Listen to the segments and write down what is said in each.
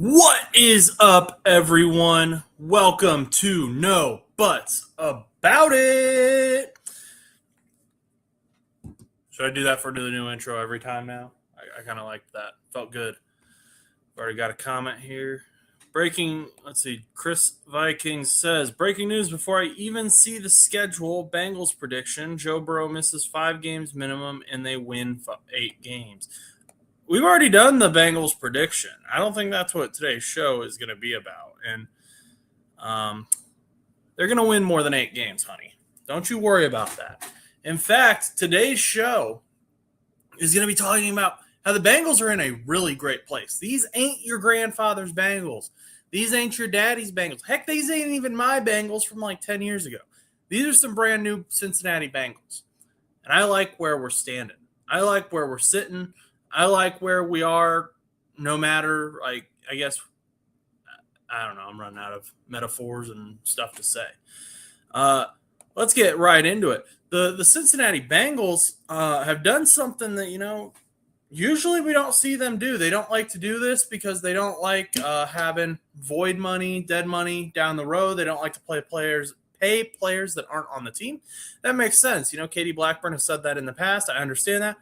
What is up, everyone? Welcome to No Buts About It. Should I do that for the new intro every time now? I kind of liked that. Felt good. Already got a comment here. Let's see. Chris Vikings says, breaking news before I even see the schedule. Bengals prediction. Joe Burrow misses 5 games minimum and they win 8 games. We've already done the Bengals prediction. I don't think that's what today's show is going to be about. And they're going to win more than 8 games, honey. Don't you worry about that. In fact, today's show is going to be talking about how the Bengals are in a really great place. These ain't your grandfather's Bengals. These ain't your daddy's Bengals. Heck, these ain't even my Bengals from like 10 years ago. These are some brand new Cincinnati Bengals. And I like where we're standing. I like where we're sitting. I like where we are no matter, like, I guess, I don't know. I'm running out of metaphors and stuff to say. Let's get right into it. The Cincinnati Bengals have done something that, usually we don't see them do. They don't like to do this because they don't like having void money, dead money down the road. They don't like to pay players that aren't on the team. That makes sense. Katie Blackburn has said that in the past. I understand that.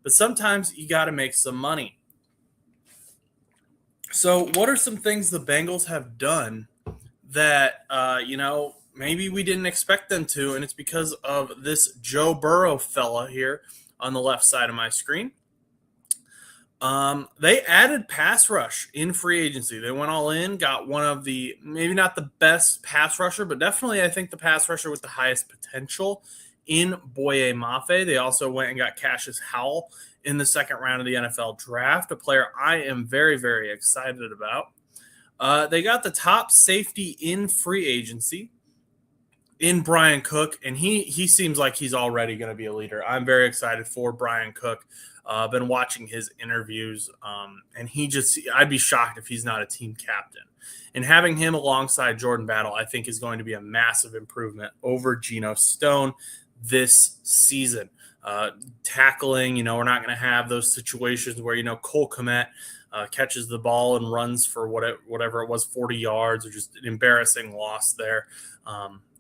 But sometimes you got to make some money. So what are some things the Bengals have done that, maybe we didn't expect them to, and it's because of this Joe Burrow fella here on the left side of my screen. They added pass rush in free agency. They went all in, got one of the, maybe not the best pass rusher, but definitely I think the pass rusher with the highest potential in Boye Mafe. They also went and got Cassius Howell in the second round of the NFL draft, a player I am very, very excited about. They got the top safety in free agency in Brian Cook, and he seems like he's already going to be a leader. I'm very excited for Brian Cook. I've been watching his interviews, and I'd be shocked if he's not a team captain. And having him alongside Jordan Battle, I think, is going to be a massive improvement over Geno Stone this season. Tackling, we're not going to have those situations where, Cole Kmet catches the ball and runs for whatever it was, 40 yards, or just an embarrassing loss there.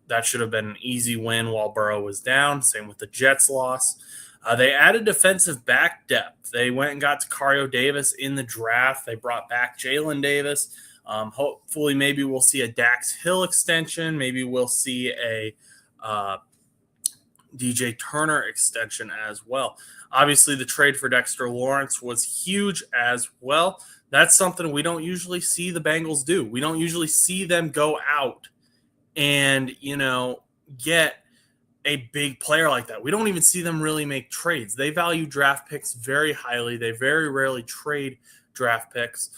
That should have been an easy win while Burrow was down. Same with the Jets loss. They added defensive back depth. They went and got Tacario Davis in the draft. They brought back Jalen Davis. Hopefully, maybe we'll see a Dax Hill extension. Maybe we'll see a DJ Turner extension as well. Obviously, the trade for Dexter Lawrence was huge as well. That's something we don't usually see the Bengals do. We don't usually see them go out and, get a big player like that. We don't even see them really make trades. They value draft picks very highly. They very rarely trade draft picks.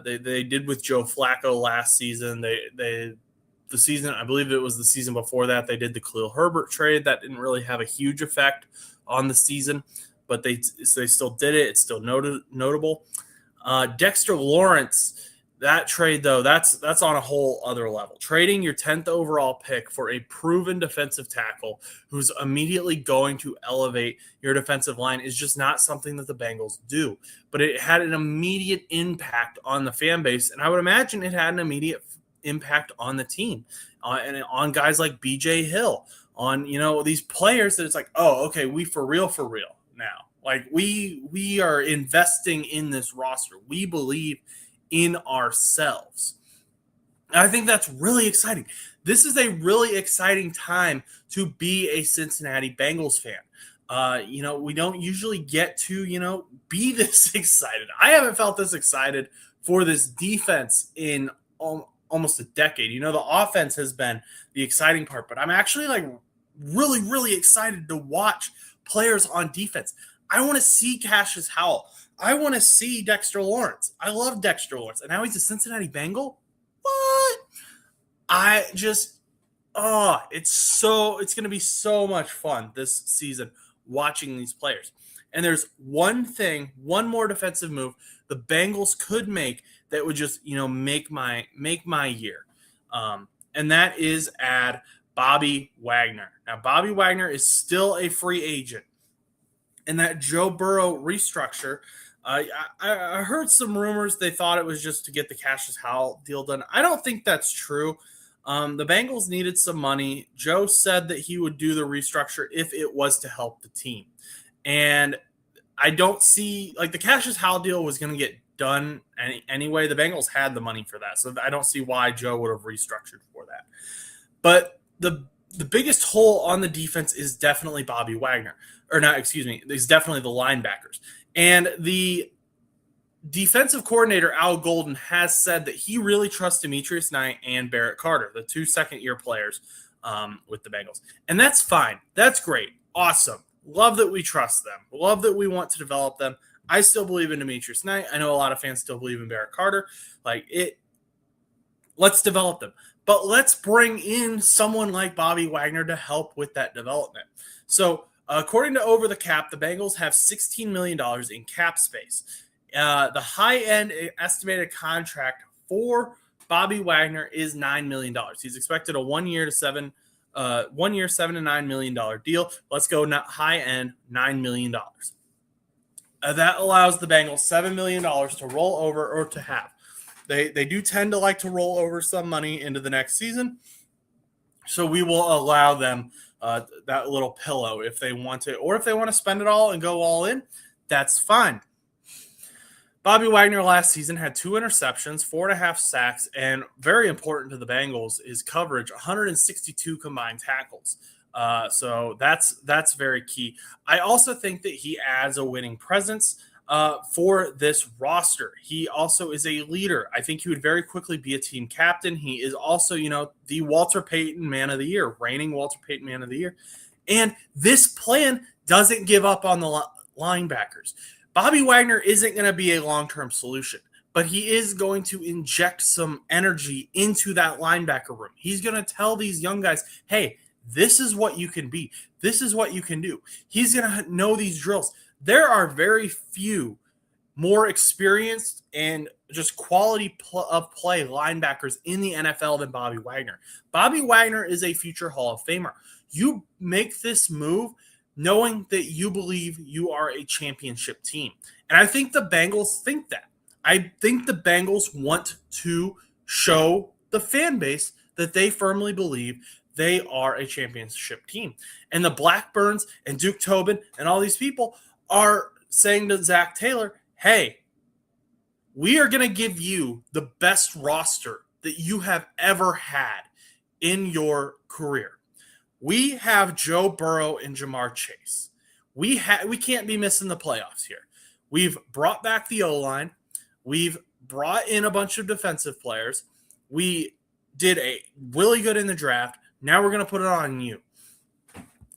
They did with Joe Flacco last season. The season, I believe it was the season before that, they did the Khalil Herbert trade. That didn't really have a huge effect on the season, but they still did it. It's still notable. Dexter Lawrence, that trade, though, that's on a whole other level. Trading your 10th overall pick for a proven defensive tackle who's immediately going to elevate your defensive line is just not something that the Bengals do. But it had an immediate impact on the fan base, and I would imagine it had an immediate impact on the team, and on guys like BJ Hill, on these players that it's like, oh, okay, we for real now. Like we are investing in this roster. We believe in ourselves. And I think that's really exciting. This is a really exciting time to be a Cincinnati Bengals fan. We don't usually get to, be this excited. I haven't felt this excited for this defense in almost a decade. The offense has been the exciting part, but I'm actually really, really excited to watch players on defense. I want to see Cassius Howell. I want to see Dexter Lawrence. I love Dexter Lawrence. And now he's a Cincinnati Bengal? What? It's going to be so much fun this season watching these players. And there's one more defensive move the Bengals could make that would just, make my year. And that is add Bobby Wagner. Now, Bobby Wagner is still a free agent. And that Joe Burrow restructure I heard some rumors they thought it was just to get the Cassius Howell deal done. I don't think that's true. The Bengals needed some money. Joe said that he would do the restructure if it was to help the team. And I don't see, like, the Cassius Howell deal was going to get done anyway. The Bengals had the money for that. So I don't see why Joe would have restructured for that. But the biggest hole on the defense is definitely Bobby Wagner. Or not, excuse me, is definitely the linebackers. And the defensive coordinator, Al Golden, has said that he really trusts Demetrius Knight and Barrett Carter, the two second-year players with the Bengals. And that's fine. That's great. Awesome. Love that we trust them. Love that we want to develop them. I still believe in Demetrius Knight. I know a lot of fans still believe in Barrett Carter. Let's develop them. But let's bring in someone like Bobby Wagner to help with that development. So, according to Over the Cap, the Bengals have $16 million in cap space. The high-end estimated contract for Bobby Wagner is $9 million. He's expected a 1 year, $7 to $9 million deal. Let's go high-end, $9 million. That allows the Bengals $7 million to roll over or to have. They do tend to like to roll over some money into the next season, so we will allow them that little pillow if they want to, or if they want to spend it all and go all in, that's fine. Bobby Wagner last season had 2 interceptions, 4.5 sacks, and very important to the Bengals is coverage, 162 combined tackles. So that's very key. I also think that he adds a winning presence for this roster. He also is a leader. I think he would very quickly be a team captain. He is also, the Walter Payton Man of the Year, reigning Walter Payton Man of the Year. And this plan doesn't give up on the linebackers. Bobby Wagner isn't going to be a long-term solution, but he is going to inject some energy into that linebacker room. He's going to tell these young guys, hey, this is what you can be. This is what you can do. He's going to know these drills. There are very few more experienced and just quality of play linebackers in the NFL than Bobby Wagner. Bobby Wagner is a future Hall of Famer. You make this move knowing that you believe you are a championship team. And I think the Bengals think that. I think the Bengals want to show the fan base that they firmly believe they are a championship team. And the Blackburns and Duke Tobin and all these people are saying to Zach Taylor, hey, we are going to give you the best roster that you have ever had in your career. We have Joe Burrow and Jamar Chase. We can't be missing the playoffs here. We've brought back the O-line. We've brought in a bunch of defensive players. We did a really good in the draft. Now we're going to put it on you.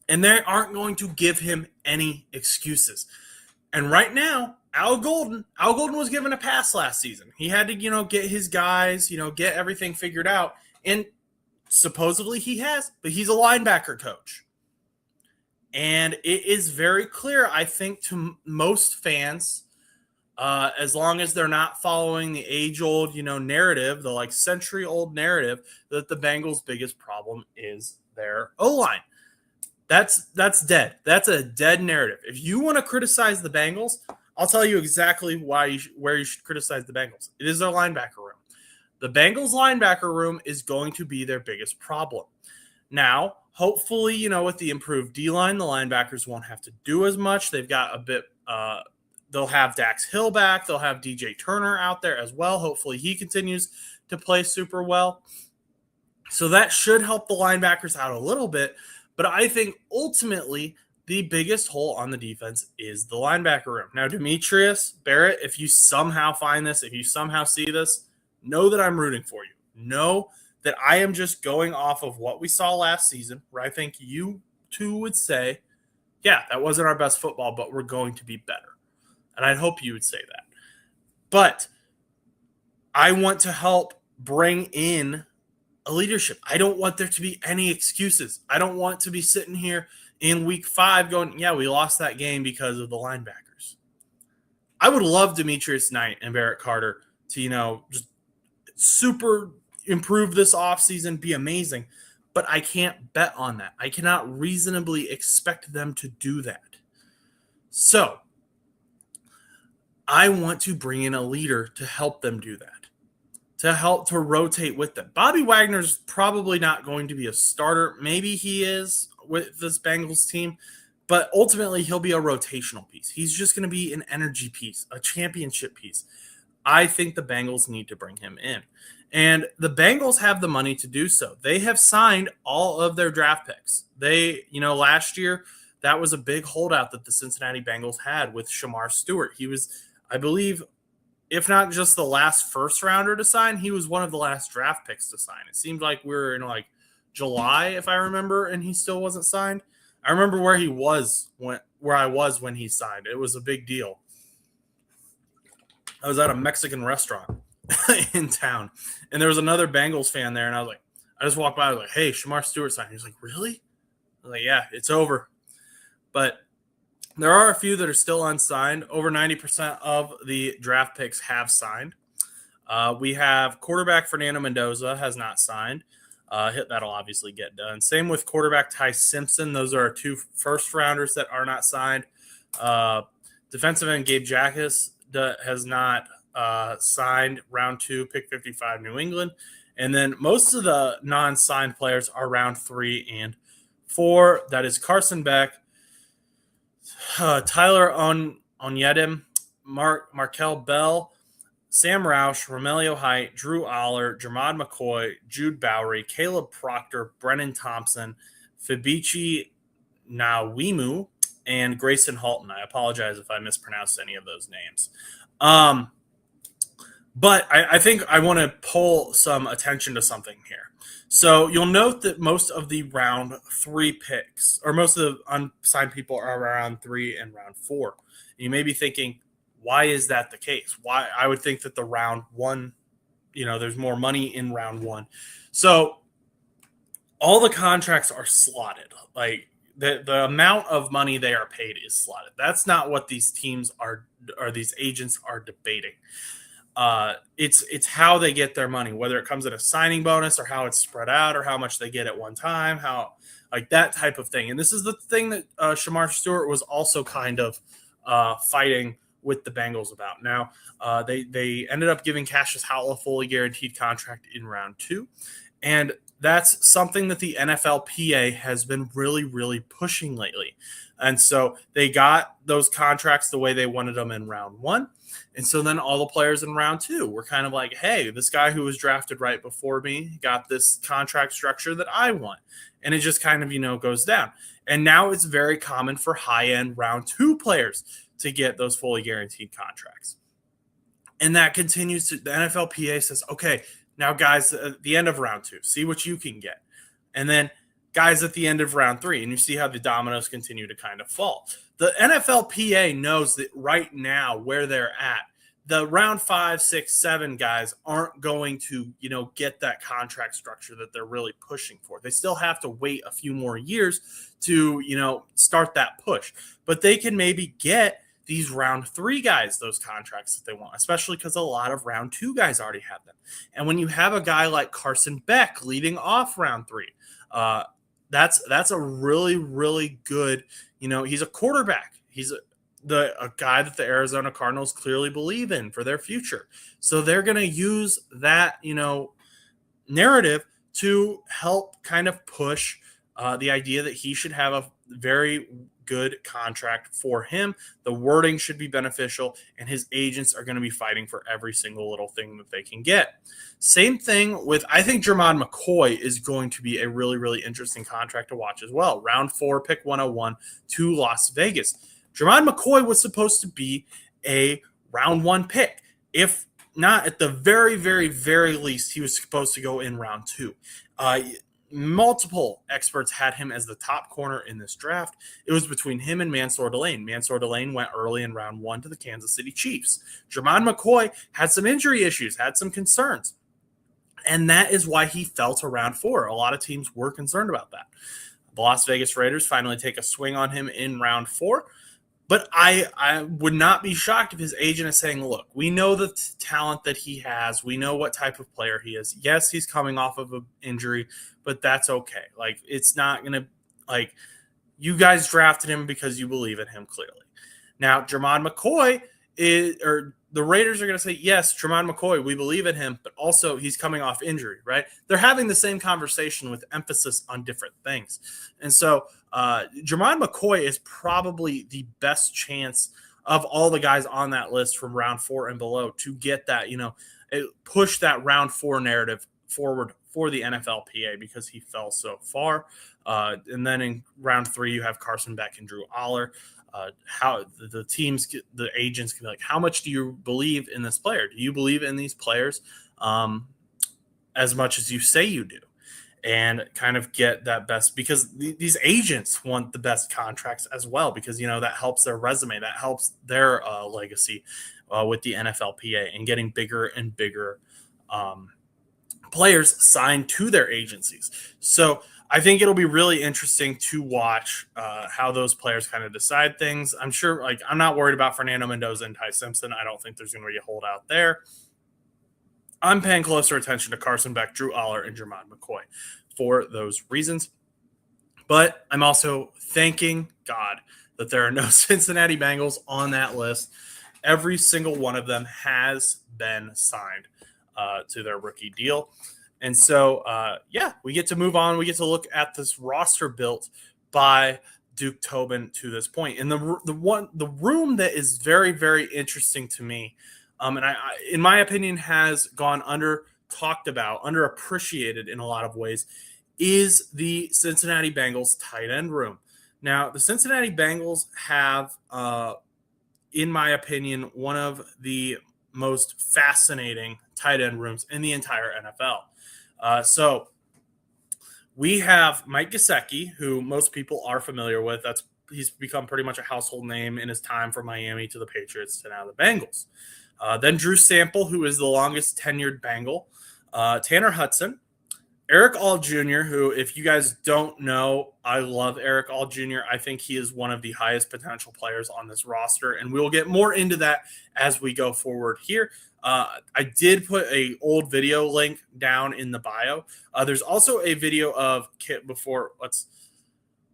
And they aren't going to give him any excuses. And right now, Al Golden was given a pass last season. He had to, get his guys, get everything figured out. And supposedly he has, but he's a linebacker coach. And it is very clear, I think, to most fans, as long as they're not following the age-old, narrative, the century-old narrative, that the Bengals' biggest problem is their O-line. That's dead. That's a dead narrative. If you want to criticize the Bengals, I'll tell you exactly where you should criticize the Bengals. It is their linebacker room. The Bengals linebacker room is going to be their biggest problem. Now, hopefully, with the improved D-line, the linebackers won't have to do as much. They've got a bit they'll have Dax Hill back. They'll have DJ Turner out there as well. Hopefully he continues to play super well. So that should help the linebackers out a little bit. But I think ultimately the biggest hole on the defense is the linebacker room. Now, Demetrius, Barrett, if you somehow find this, if you somehow see this, know that I'm rooting for you. Know that I am just going off of what we saw last season, where I think you two would say, yeah, that wasn't our best football, but we're going to be better. And I'd hope you would say that. But I want to help bring in a leadership. I don't want there to be any excuses. I don't want to be sitting here in week 5 going, yeah, we lost that game because of the linebackers. I would love Demetrius Knight and Barrett Carter to, just super improve this offseason, be amazing. But I can't bet on that. I cannot reasonably expect them to do that. So I want to bring in a leader to help them do that, to help to rotate with them. Bobby Wagner's probably not going to be a starter. Maybe he is with this Bengals team, but ultimately he'll be a rotational piece. He's just going to be an energy piece, a championship piece. I think the Bengals need to bring him in. And the Bengals have the money to do so. They have signed all of their draft picks. Last year, that was a big holdout that the Cincinnati Bengals had with Shamar Stewart. He was, I believe, if not just the last first rounder to sign, he was one of the last draft picks to sign. It seemed like we were in like July, if I remember, and he still wasn't signed. I remember where I was when he signed. It was a big deal. I was at a Mexican restaurant in town, and there was another Bengals fan there, and I just walked by. I was like, "Hey, Shamar Stewart signed." He's like, "Really?" I was like, "Yeah, it's over." But there are a few that are still unsigned. Over 90% of the draft picks have signed. We have quarterback Fernando Mendoza has not signed. That'll obviously get done. Same with quarterback Ty Simpson. Those are our two first rounders that are not signed. Defensive end Gabe Jackas has not signed. Round 2, pick 55, New England. And then most of the non-signed players are round 3 and 4. That is Carson Beck, Tyler Onyedim, Markel Bell, Sam Roush, Romelio Height, Drew Aller, Jermod McCoy, Jude Bowery, Caleb Proctor, Brennan Thompson, Fabici Nawimu, and Grayson Halton. I apologize if I mispronounced any of those names. But I think I want to pull some attention to something here. So you'll note that most of the round 3 picks, or most of the unsigned people, are round 3 and round 4. You may be thinking, why is that the case? Why? I would think that the round 1, there's more money in round 1. So all the contracts are slotted. Like the amount of money they are paid is slotted. That's not what these teams are, or these agents are debating. It's how they get their money, whether it comes at a signing bonus or how it's spread out or how much they get at one time, how like that type of thing. And this is the thing that Shamar Stewart was also kind of fighting with the Bengals about. Now, they ended up giving Cassius Howell a fully guaranteed contract in round 2. And that's something that the NFLPA has been really, really pushing lately. And so they got those contracts the way they wanted them in round 1. And so then all the players in round 2 were kind of like, hey, this guy who was drafted right before me got this contract structure that I want. And it just kind of, goes down. And now it's very common for high-end round 2 players to get those fully guaranteed contracts. And that continues to, the NFLPA says, okay, now guys, at the end of round 2, see what you can get. And then guys at the end of round 3, and you see how the dominoes continue to kind of fall. The NFLPA knows that right now where they're at, the round 5, 6, 7 guys aren't going to, get that contract structure that they're really pushing for. They still have to wait a few more years to, start that push. But they can maybe get these round 3 guys those contracts that they want, especially because a lot of round 2 guys already have them. And when you have a guy like Carson Beck leading off round 3, that's a really, really good, he's a quarterback. He's a guy that the Arizona Cardinals clearly believe in for their future. So they're going to use that, narrative to help kind of push the idea that he should have a very good contract for him. The wording should be beneficial, and his agents are going to be fighting for every single little thing that they can get. Same thing with, I think Jermod McCoy is going to be a really, really interesting contract to watch as well. Round 4, pick 101 to Las Vegas. Jermod McCoy was supposed to be a round 1 pick. If not, at the very, very, very least, he was supposed to go in round 2. Multiple experts had him as the top corner in this draft. It was between him and Mansour Delane. Mansour Delane went early in round 1 to the Kansas City Chiefs. Jermod McCoy had some injury issues, had some concerns. And that is why he fell to round 4. A lot of teams were concerned about that. The Las Vegas Raiders finally take a swing on him in round 4. But I would not be shocked if his agent is saying, look, we know the talent that he has. We know what type of player he is. Yes, he's coming off of an injury, but that's okay. Like, it's not going to, you guys drafted him because you believe in him clearly. Now, Jermod McCoy or the Raiders are going to say, yes, Tremont McCoy, we believe in him, but also he's coming off injury, right? They're having the same conversation with emphasis on different things. And so Tremont McCoy is probably the best chance of all the guys on that list from round 4 and below to get that, push that round 4 narrative forward for the NFLPA because he fell so far. And then in round 3, you have Carson Beck and Drew Aller. How the teams, the agents can be like, how much do you believe in this player? Do you believe in these players as much as you say you do? And kind of get that best, because these agents want the best contracts as well, because, that helps their resume, that helps their legacy with the NFLPA and getting bigger and bigger players signed to their agencies. So I think it'll be really interesting to watch how those players kind of decide things. I'm sure, I'm not worried about Fernando Mendoza and Ty Simpson. I don't think there's going to be a holdout there. I'm paying closer attention to Carson Beck, Drew Aller, and Tremont McCoy for those reasons. But I'm also thanking God that there are no Cincinnati Bengals on that list. Every single one of them has been signed to their rookie deal. And so, we get to move on. We get to look at this roster built by Duke Tobin to this point. And the room that is very, very interesting to me, and I, in my opinion, has gone talked about, underappreciated in a lot of ways, is the Cincinnati Bengals tight end room. Now, the Cincinnati Bengals have, in my opinion, one of the most fascinating tight end rooms in the entire NFL. So we have Mike Gesicki, who most people are familiar with. He's become pretty much a household name in his time from Miami to the Patriots to now the Bengals. Then Drew Sample, who is the longest tenured Bengal. Tanner Hudson. Eric All Jr., who, if you guys don't know, I love Eric All Jr. I think he is one of the highest potential players on this roster, and we'll get more into that as we go forward here. I did put a old video link down in the bio. There's also a video of before. Let's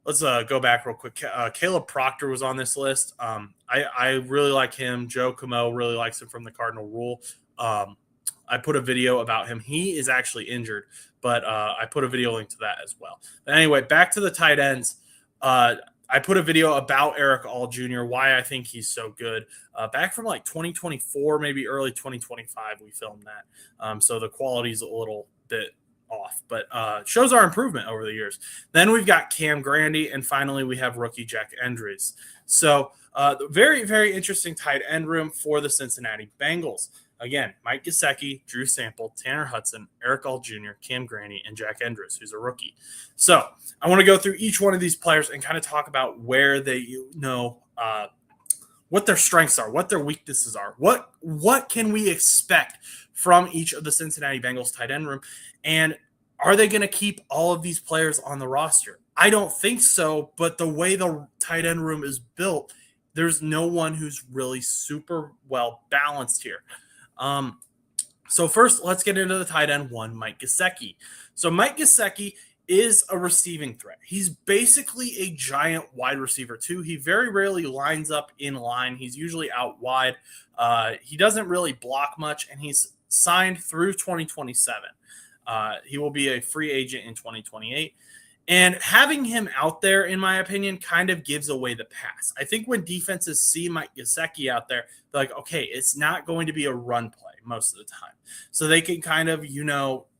go back real quick. Caleb Proctor was on this list. I really like him. Joe Camo really likes him from the Cardinal Rule. I put a video about him. He is actually injured, but I put a video link to that as well. But anyway, back to the tight ends. I put a video about Eric All Jr., why I think he's so good. Back from 2024, maybe early 2025, we filmed that. So the quality's a little bit off, but shows our improvement over the years. Then we've got Cam Grandy, and finally we have rookie Jack Endries. So very, very interesting tight end room for the Cincinnati Bengals. Again, Mike Gesicki, Drew Sample, Tanner Hudson, Eric All Jr., Cam Grandy, and Jack Endries, who's a rookie. So I want to go through each one of these players and kind of talk about where they, what their strengths are, what their weaknesses are, what can we expect from each of the Cincinnati Bengals tight end room, and are they going to keep all of these players on the roster? I don't think so, but the way the tight end room is built, there's no one who's really super well balanced here. So first, let's get into the tight end one, Mike Gesicki. So Mike Gesicki is a receiving threat. He's basically a giant wide receiver too. He very rarely lines up in line. He's usually out wide. He doesn't really block much, and he's signed through 2027. He will be a free agent in 2028. And having him out there, in my opinion, kind of gives away the pass. I think when defenses see Mike Gesicki out there, they're like, okay, it's not going to be a run play most of the time. So they can kind of,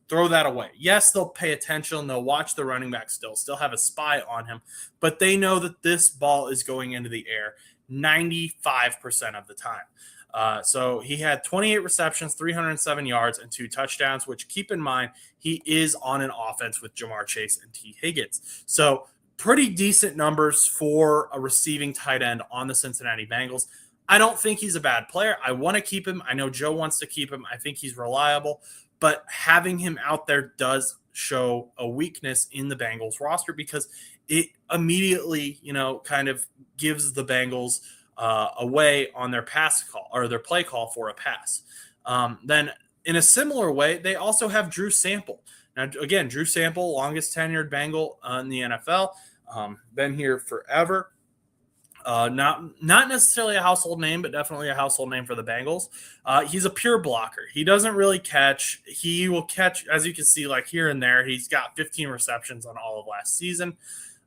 throw that away. Yes, they'll pay attention. They'll watch the running back still have a spy on him. But they know that this ball is going into the air 95% of the time. So he had 28 receptions, 307 yards, and 2 touchdowns, which, keep in mind, he is on an offense with Jamar Chase and T. Higgins. So pretty decent numbers for a receiving tight end on the Cincinnati Bengals. I don't think he's a bad player. I want to keep him. I know Joe wants to keep him. I think he's reliable. But having him out there does show a weakness in the Bengals roster, because it immediately, kind of gives the Bengals away on their pass call or their play call for a pass. Then in a similar way, they also have Drew Sample. Now, again, Drew Sample, longest tenured Bengal in the NFL, been here forever. Not necessarily a household name, but definitely a household name for the Bengals. He's a pure blocker. He doesn't really catch. He will catch, as you can see, like here and there. He's got 15 receptions on all of last season.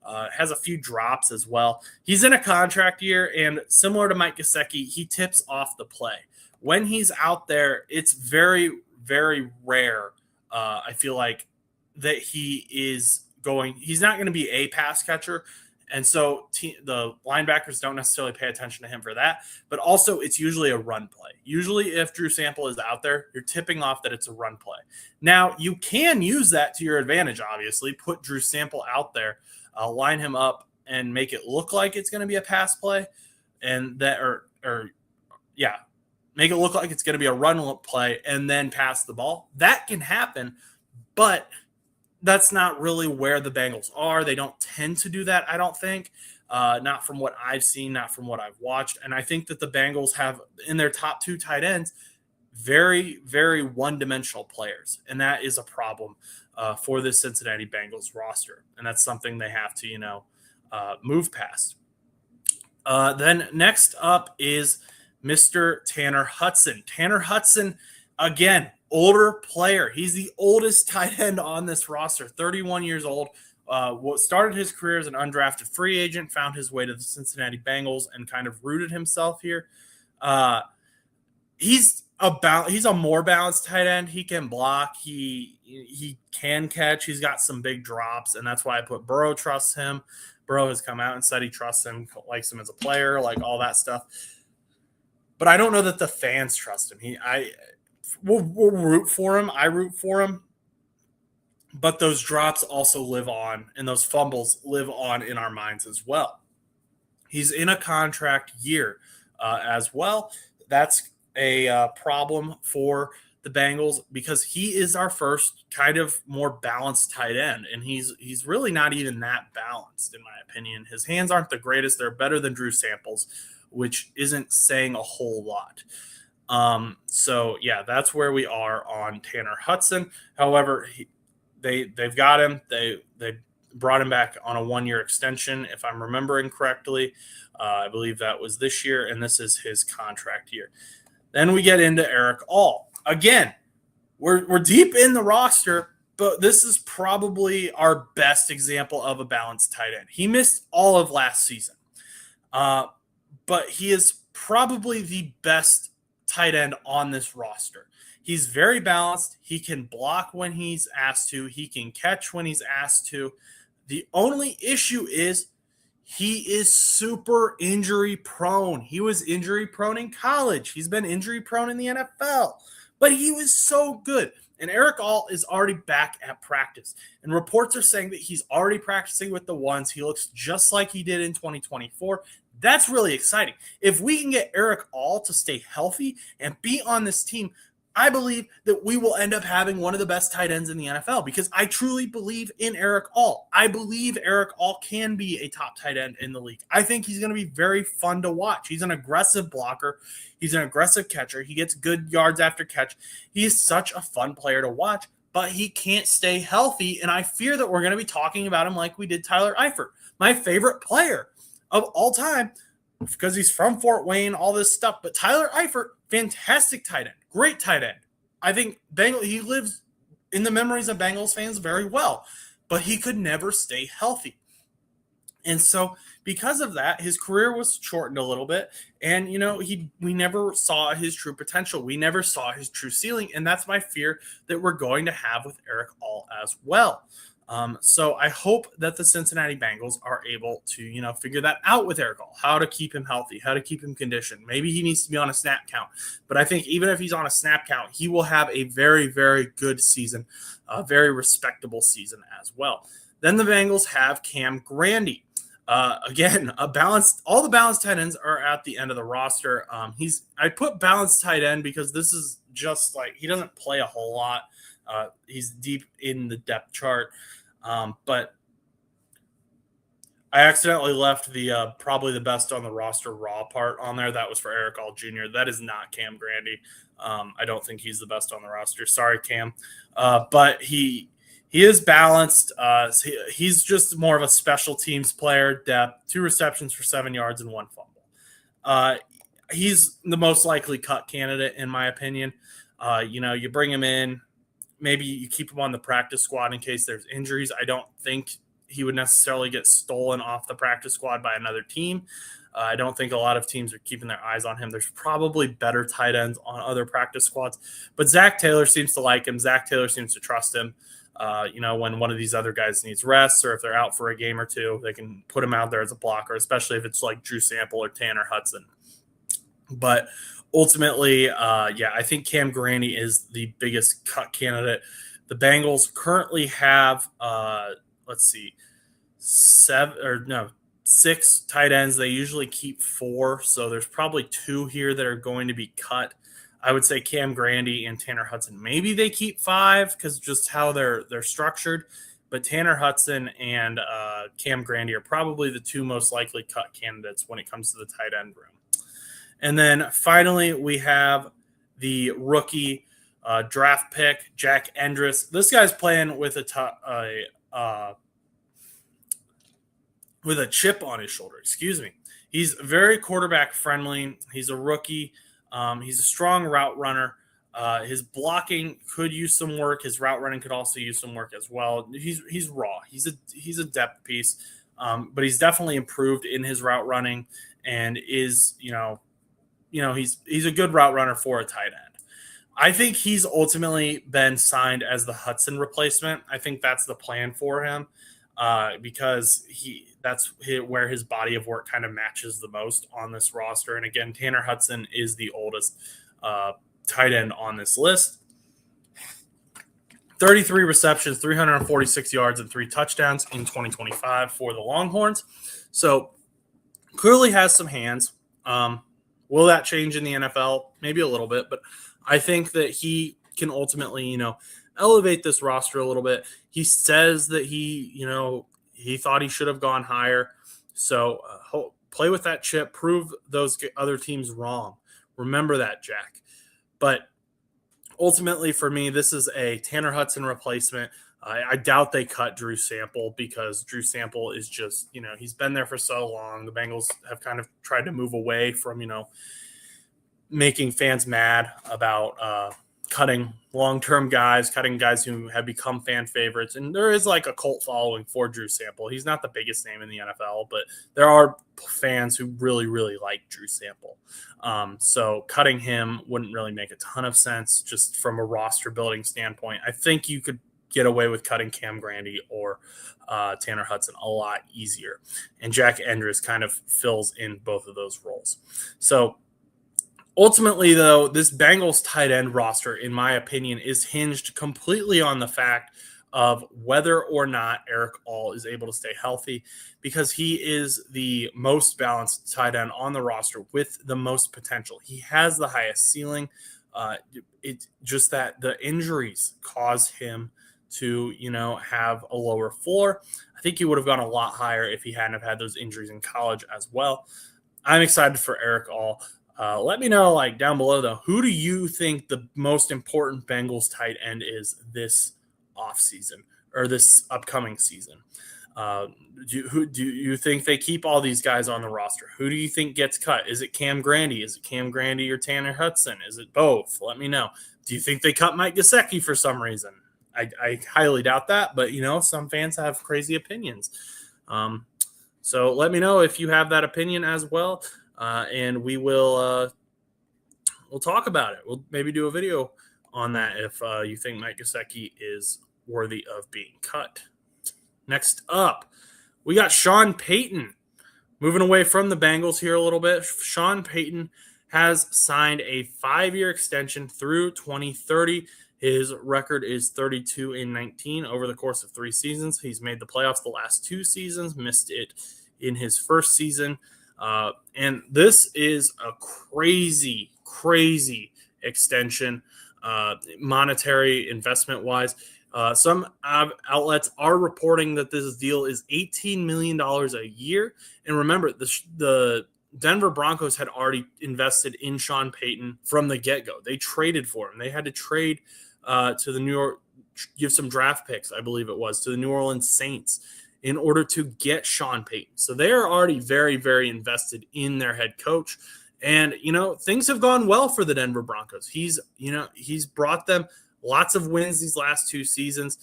Has a few drops as well. He's in a contract year, and similar to Mike Gesicki, he tips off the play. When he's out there, it's very, very rare. I feel like that he's not going to be a pass catcher. And so the linebackers don't necessarily pay attention to him for that. But also, it's usually a run play. Usually, if Drew Sample is out there, you're tipping off that it's a run play. Now, you can use that to your advantage, obviously. Put Drew Sample out there, line him up, and make it look like it's going to be a pass play. And that, make it look like it's going to be a run play and then pass the ball. That can happen, but that's not really where the Bengals are. They don't tend to do that, I don't think. Not from what I've seen, not from what I've watched. And I think that the Bengals have, in their top two tight ends, very, very one-dimensional players. And that is a problem for the Cincinnati Bengals roster. And that's something they have to, move past. Then next up is Mr. Tanner Hudson. Tanner Hudson, again, older player. He's the oldest tight end on this roster, 31 years old. Started his career as an undrafted free agent, found his way to the Cincinnati Bengals, and kind of rooted himself here. He's a more balanced tight end. He can block. He can catch. He's got some big drops, and that's why I put Burrow trusts him. Burrow has come out and said he trusts him, likes him as a player, like all that stuff. But I don't know that the fans trust him. We'll root for him. I root for him. But those drops also live on, and those fumbles live on in our minds as well. He's in a contract year as well. That's a problem for the Bengals because he is our first kind of more balanced tight end, and he's really not even that balanced, in my opinion. His hands aren't the greatest. They're better than Drew Sample's, which isn't saying a whole lot. So that's where we are on Tanner Hudson. However, they've got him. They brought him back on a 1-year extension, if I'm remembering correctly. I believe that was this year, and this is his contract year. Then we get into Eric All. Again, we're deep in the roster, but this is probably our best example of a balanced tight end. He missed all of last season, but he is probably the best tight end on this roster. He's very balanced. He can block when he's asked to. He can catch when he's asked to. The only issue is he is super injury prone. He was injury prone in college. He's been injury prone in the NFL, but he was so good. And Eric All is already back at practice. And reports are saying that he's already practicing with the ones. He looks just like he did in 2024. That's really exciting. If we can get Eric All to stay healthy and be on this team, I believe that we will end up having one of the best tight ends in the NFL because I truly believe in Eric All. I believe Eric All can be a top tight end in the league. I think he's going to be very fun to watch. He's an aggressive blocker. He's an aggressive catcher. He gets good yards after catch. He is such a fun player to watch, but he can't stay healthy, and I fear that we're going to be talking about him like we did Tyler Eifert, my favorite player of all time, because he's from Fort Wayne, all this stuff. But Tyler Eifert, fantastic tight end, great tight end. I think he lives in the memories of Bengals fans very well, but he could never stay healthy. And so because of that, his career was shortened a little bit. And, we never saw his true potential. We never saw his true ceiling. And that's my fear that we're going to have with Eric All as well. So I hope that the Cincinnati Bengals are able to, figure that out with Eric All, how to keep him healthy, how to keep him conditioned. Maybe he needs to be on a snap count, but I think even if he's on a snap count, he will have a very, very good season, a very respectable season as well. Then the Bengals have Cam Grandy. Again, all the balanced tight ends are at the end of the roster. I put balanced tight end because this is just like, he doesn't play a whole lot. He's deep in the depth chart. But I accidentally left the probably the best on the roster raw part on there. That was for Eric All Jr. That is not Cam Grandy. I don't think he's the best on the roster. Sorry, Cam. But he He is balanced. He's just more of a special teams player, depth, 2 receptions for 7 yards and 1 fumble. He's the most likely cut candidate, in my opinion. You bring him in, maybe you keep him on the practice squad in case there's injuries. I don't think he would necessarily get stolen off the practice squad by another team. I don't think a lot of teams are keeping their eyes on him. There's probably better tight ends on other practice squads, but Zach Taylor seems to like him. Zach Taylor seems to trust him. When one of these other guys needs rest or if they're out for a game or two, they can put him out there as a blocker, especially if it's like Drew Sample or Tanner Hudson. But ultimately, I think Cam Grandy is the biggest cut candidate. The Bengals currently have, 6 tight ends. They usually keep 4, so there's probably 2 here that are going to be cut. I would say Cam Grandy and Tanner Hudson. Maybe they keep 5 because just how they're structured. But Tanner Hudson and Cam Grandy are probably the 2 most likely cut candidates when it comes to the tight end room. And then finally, we have the rookie draft pick, Jack Endress. This guy's playing with with a chip on his shoulder. Excuse me. He's very quarterback friendly. He's a rookie. He's a strong route runner. His blocking could use some work. His route running could also use some work as well. He's raw. He's a depth piece, but he's definitely improved in his route running and is he's a good route runner for a tight end. I think he's ultimately been signed as the Hudson replacement. I think that's the plan for him because that's where his body of work kind of matches the most on this roster. And again, Tanner Hudson is the oldest tight end on this list. 33 receptions, 346 yards, and 3 touchdowns in 2025 for the Longhorns. So clearly has some hands. Will that change in the NFL? Maybe a little bit, but I think that he can ultimately, elevate this roster a little bit. He says that he thought he should have gone higher. So play with that chip, prove those other teams wrong. Remember that, Jack. But ultimately for me, this is a Tanner Hudson replacement. I doubt they cut Drew Sample because Drew Sample is just, he's been there for so long. The Bengals have kind of tried to move away from, making fans mad about cutting long-term guys, cutting guys who have become fan favorites. And there is like a cult following for Drew Sample. He's not the biggest name in the NFL, but there are fans who really, really like Drew Sample. So cutting him wouldn't really make a ton of sense just from a roster building standpoint. I think you could get away with cutting Cam Grandy or Tanner Hudson a lot easier. And Jack Endress kind of fills in both of those roles. So ultimately, though, this Bengals tight end roster, in my opinion, is hinged completely on the fact of whether or not Eric All is able to stay healthy, because he is the most balanced tight end on the roster with the most potential. He has the highest ceiling. It's just that the injuries cause him to, have a lower floor. I think he would have gone a lot higher if he hadn't have had those injuries in college as well. I'm excited for Eric All. Let me know, down below, though, who do you think the most important Bengals tight end is this offseason or this upcoming season? Do you think they keep all these guys on the roster? Who do you think gets cut? Is it Cam Grandy? Is it Cam Grandy or Tanner Hudson? Is it both? Let me know. Do you think they cut Mike Gesicki for some reason? I highly doubt that, but, some fans have crazy opinions. So let me know if you have that opinion as well. And we'll talk about it. We'll maybe do a video on that if you think Mike Gesicki is worthy of being cut. Next up, we got Sean Payton. Moving away from the Bengals here a little bit, Sean Payton has signed a 5-year extension through 2030. His record is 32-19 over the course of 3 seasons. He's made the playoffs the last 2 seasons, missed it in his first season. And this is a crazy extension, monetary investment-wise. Some outlets are reporting that this deal is $18 million a year. And remember, the Denver Broncos had already invested in Sean Payton from the get-go. They traded for him. They had to trade to the New give some draft picks, I believe it was, to the New Orleans Saints in order to get Sean Payton. So they are already very, very invested in their head coach. And, things have gone well for the Denver Broncos. He's brought them lots of wins these last 2 seasons.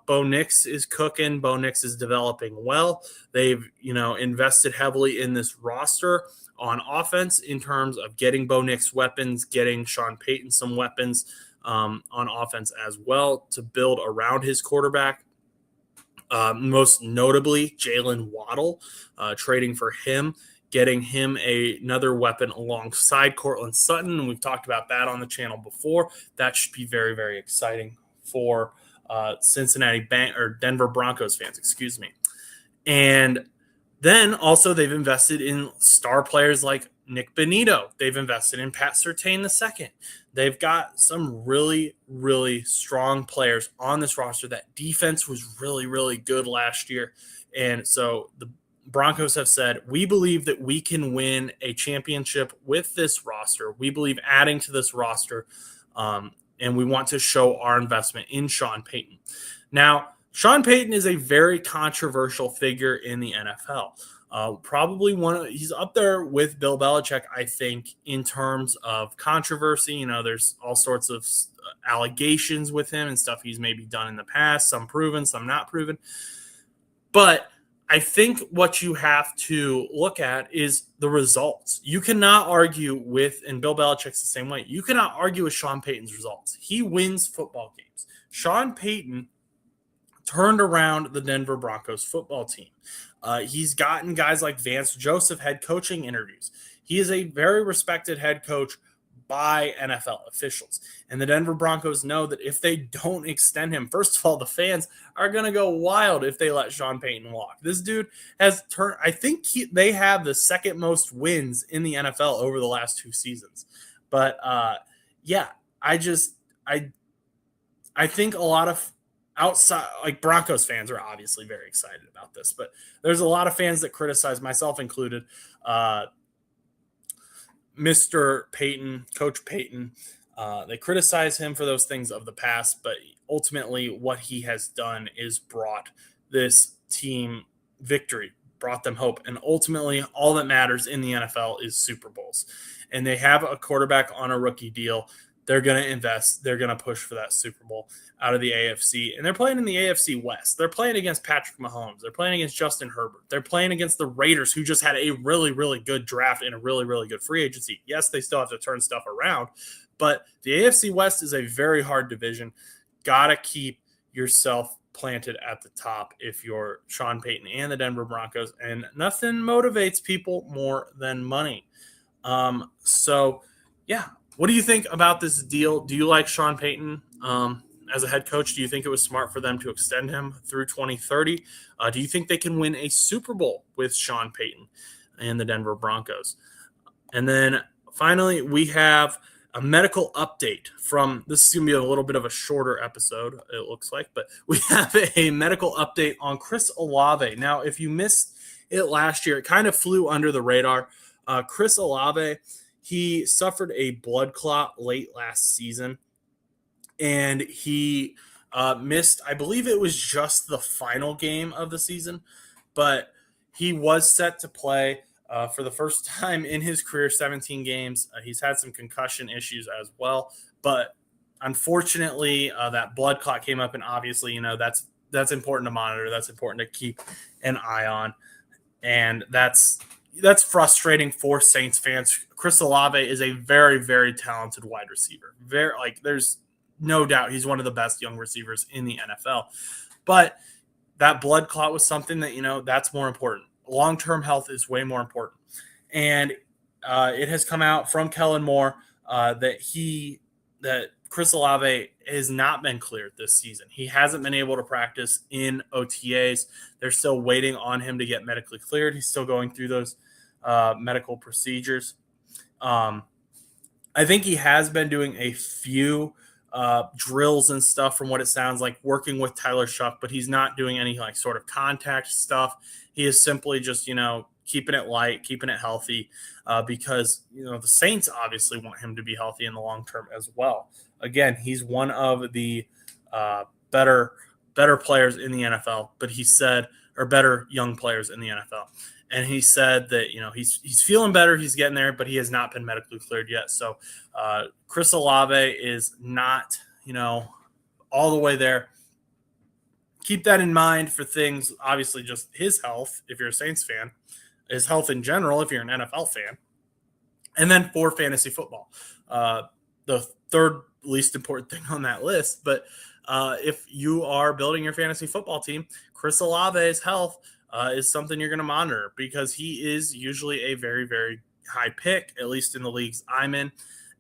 Bo Nix is cooking. Bo Nix is developing well. They've, invested heavily in this roster on offense in terms of getting Bo Nix weapons, getting Sean Payton some weapons on offense as well to build around his quarterback. Most notably, Jalen Waddle, trading for him, getting him another weapon alongside Cortland Sutton. And we've talked about that on the channel before. That should be very, very exciting for Denver Broncos fans, excuse me. And then also they've invested in star players like Nick Bonito. They've invested in Pat Surtain II. They've got some really, really strong players on this roster. That defense was really, really good last year. And so the Broncos have said, we believe that we can win a championship with this roster. We believe adding to this roster, and we want to show our investment in Sean Payton. Now, Sean Payton is a very controversial figure in the NFL. Probably he's up there with Bill Belichick, I think, in terms of controversy. There's all sorts of allegations with him and stuff he's maybe done in the past, some proven, some not proven. But I think what you have to look at is the results. You cannot argue with, and Bill Belichick's the same way, you cannot argue with Sean Payton's results. He wins football games. Sean Payton turned around the Denver Broncos football team. He's gotten guys like Vance Joseph head coaching interviews. He is a very respected head coach by NFL officials. And the Denver Broncos know that if they don't extend him, first of all, the fans are going to go wild if they let Sean Payton walk. This dude has turned, I think they have the second most wins in the NFL over the last 2 seasons. But I think a lot of outside, like Broncos fans are obviously very excited about this, but there's a lot of fans that criticize, myself included, Mr. Payton, Coach Payton. They criticize him for those things of the past, but ultimately what he has done is brought this team victory, brought them hope. And ultimately all that matters in the NFL is Super Bowls. And they have a quarterback on a rookie deal. They're going to invest. They're going to push for that Super Bowl out of the AFC. And they're playing in the AFC West. They're playing against Patrick Mahomes. They're playing against Justin Herbert. They're playing against the Raiders, who just had a really, really good draft and a really, really good free agency. Yes, they still have to turn stuff around, but the AFC West is a very hard division. Got to keep yourself planted at the top if you're Sean Payton and the Denver Broncos. And nothing motivates people more than money. What do you think about this deal? Do you like Sean Payton as a head coach? Do you think it was smart for them to extend him through 2030? Do you think they can win a Super Bowl with Sean Payton and the Denver Broncos? And then finally, we have a medical update from, this is going to be a little bit of a shorter episode, it looks like, but we have a medical update on Chris Olave. Now, if you missed it last year, it kind of flew under the radar. Chris Olave, he suffered a blood clot late last season, and he missed, I believe it was just the final game of the season, but he was set to play for the first time in his career, 17 games. He's had some concussion issues as well, but unfortunately, that blood clot came up, and obviously, that's important to monitor. That's important to keep an eye on, and that's frustrating for Saints fans. Chris Olave is a very, very talented wide receiver. There's no doubt he's one of the best young receivers in the NFL. But that blood clot was something that, that's more important. Long-term health is way more important. And it has come out from Kellen Moore that Chris Olave has not been cleared this season. He hasn't been able to practice in OTAs. They're still waiting on him to get medically cleared. He's still going through those medical procedures. I think he has been doing a few drills and stuff from what it sounds like, working with Tyler Shuck, but he's not doing any sort of contact stuff. He is simply just, keeping it light, keeping it healthy because, the Saints obviously want him to be healthy in the long term as well. Again, he's one of the better players in the NFL, but he said, or better young players in the NFL. And he said that, he's feeling better, he's getting there, but he has not been medically cleared yet. So Chris Olave is not, all the way there. Keep that in mind for things, obviously just his health, if you're a Saints fan, his health in general, if you're an NFL fan, and then for fantasy football. The third least important thing on that list, but if you are building your fantasy football team, Chris Olave's health is something you're going to monitor because he is usually a very, very high pick, at least in the leagues I'm in,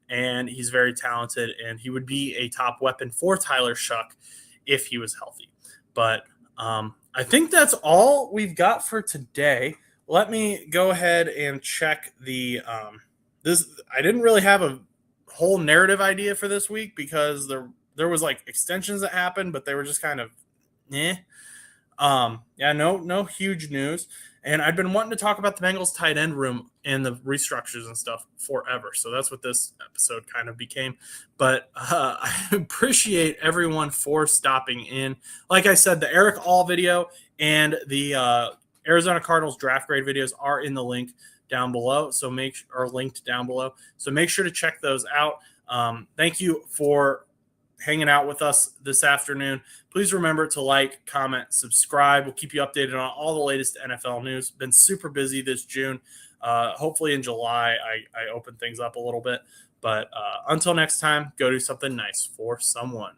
and he's very talented, and he would be a top weapon for Tyler Shuck if he was healthy. But I think that's all we've got for today. Let me go ahead and check the this. I didn't really have a whole narrative idea for this week because there was like extensions that happened, but they were just kind of no huge news. And I'd been wanting to talk about the Bengals tight end room and the restructures and stuff forever. So that's what this episode kind of became. But I appreciate everyone for stopping in. Like I said, the Eric All video and the Arizona Cardinals draft grade videos are in the link down below. So linked down below. So make sure to check those out. Thank you for hanging out with us this afternoon. Please remember to like, comment, subscribe. We'll keep you updated on all the latest NFL news. Been super busy this June. Hopefully in July, I open things up a little bit. But until next time, go do something nice for someone.